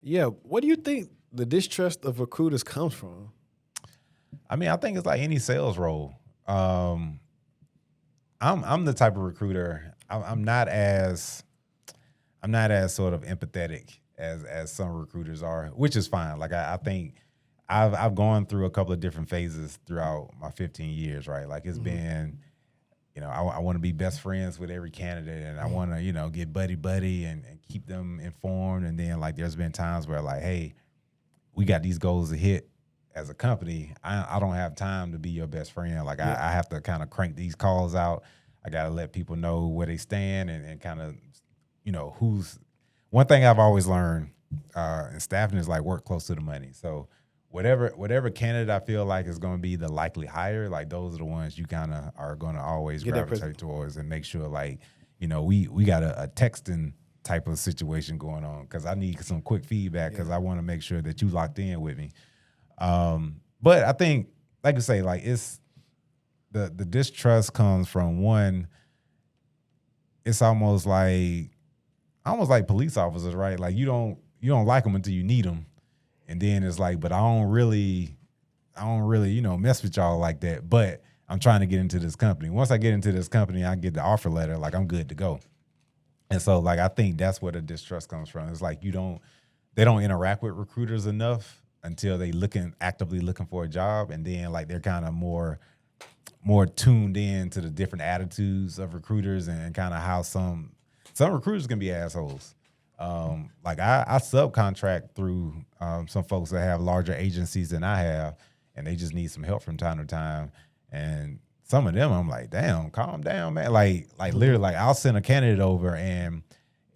Yeah. What do you think the distrust of recruiters comes from? I mean, I think it's like any sales role. I'm the type of recruiter. I'm not as sort of empathetic as some recruiters are, which is fine. Like I think I've gone through a couple of different phases throughout my 15 years, right? Like it's been, I want to be best friends with every candidate, and I want to, get buddy and keep them informed. And then like there's been times where like, hey, we got these goals to hit as a company. I don't have time to be your best friend. Like I have to kind of crank these calls out. I got to let people know where they stand and kind of, who's one thing I've always learned in staffing is like work close to the money. So whatever candidate I feel like is going to be the likely hire, like those are the ones you kind of are going to always gravitate towards and make sure like, we got a texting type of situation going on because I need some quick feedback because I want to make sure that you locked in with me. But I think, like I say, like it's the distrust comes from one. It's almost like police officers, right? Like you don't like them until you need them, and then it's like, but I don't really, mess with y'all like that. But I'm trying to get into this company. Once I get into this company, I get the offer letter, like I'm good to go. And so, like I think that's where the distrust comes from. It's like they don't interact with recruiters enough until they actively looking for a job, and then like they're kind of more tuned in to the different attitudes of recruiters and kind of how some recruiters can be assholes. Like I subcontract through some folks that have larger agencies than I have, and they just need some help from time to time. And some of them, I'm like, damn, calm down, man. Like literally, like I'll send a candidate over, and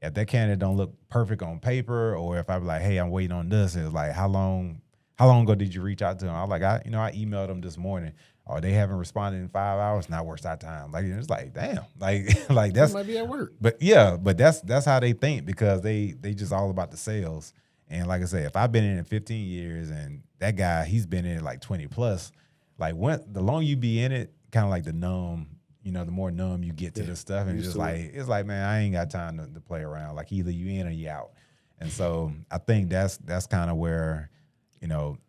if that candidate don't look perfect on paper, or if I'm like, hey, I'm waiting on this, and it's like, how long ago did you reach out to them? I'm like, I emailed them this morning. Or they haven't responded in 5 hours, not worth our time. Like it's like, damn, like that's might be at work. But yeah, but that's how they think because they just all about the sales. And like I say, if I've been in it 15 years and that guy, he's been in it like 20 plus, like the longer you be in it, kind of like the more numb you get to this stuff. And it's like, man, I ain't got time to play around. Like either you in or you out. And so I think that's kind of where,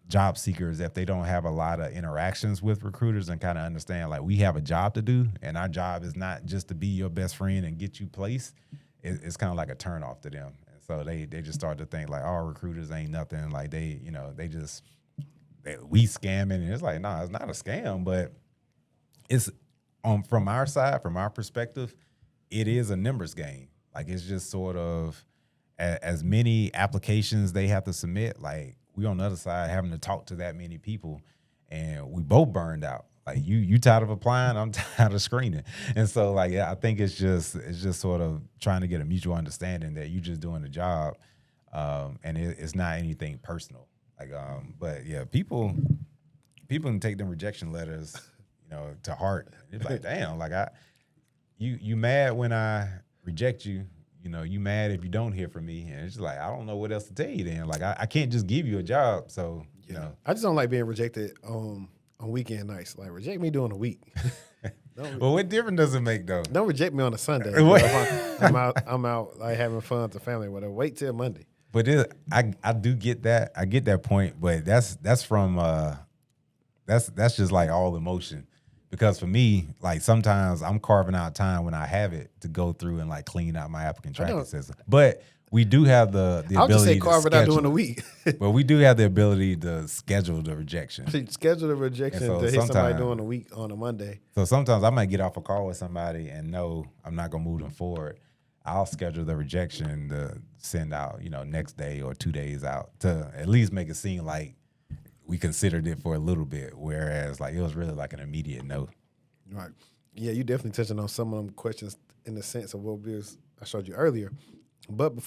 job seekers, if they don't have a lot of interactions with recruiters and kind of understand like we have a job to do and our job is not just to be your best friend and get you placed, it's kind of like a turn off to them. And so they just start to think like, oh, recruiters ain't nothing. Like we scamming. And it's like, nah, it's not a scam, but it's from our side, from our perspective, it is a numbers game. Like it's just sort of as many applications they have to submit, like we on the other side having to talk to that many people, and we both burned out. Like you tired of applying, I'm tired of screening. And so like, yeah, I think it's just sort of trying to get a mutual understanding that you're just doing the job. And it's not anything personal. Like, but yeah, people can take them rejection letters, to heart. It's like, damn, like you mad when I reject you. You mad if you don't hear from me. And it's just like, I don't know what else to tell you then. Like, I can't just give you a job. So, I just don't like being rejected on weekend nights. Like, reject me during the week. But what difference does it make, though? Don't reject me on a Sunday. I'm out like having fun with the family. Whatever. Wait till Monday. But I do get that. I get that point. But that's from that's just like all emotion. Because for me, like sometimes I'm carving out time when I have it to go through and like clean out my applicant tracking system. But we do have the ability I'll just say to carve it out during the week. But we do have the ability to schedule the rejection. Schedule the rejection to hit somebody during the week on a Monday. So sometimes I might get off a call with somebody and know I'm not gonna move them forward. I'll schedule the rejection to send out, next day or 2 days out to at least make it seem like we considered it for a little bit, whereas like it was really like an immediate no. Right. Yeah, you definitely touching on some of them questions in the sense of what I showed you earlier. But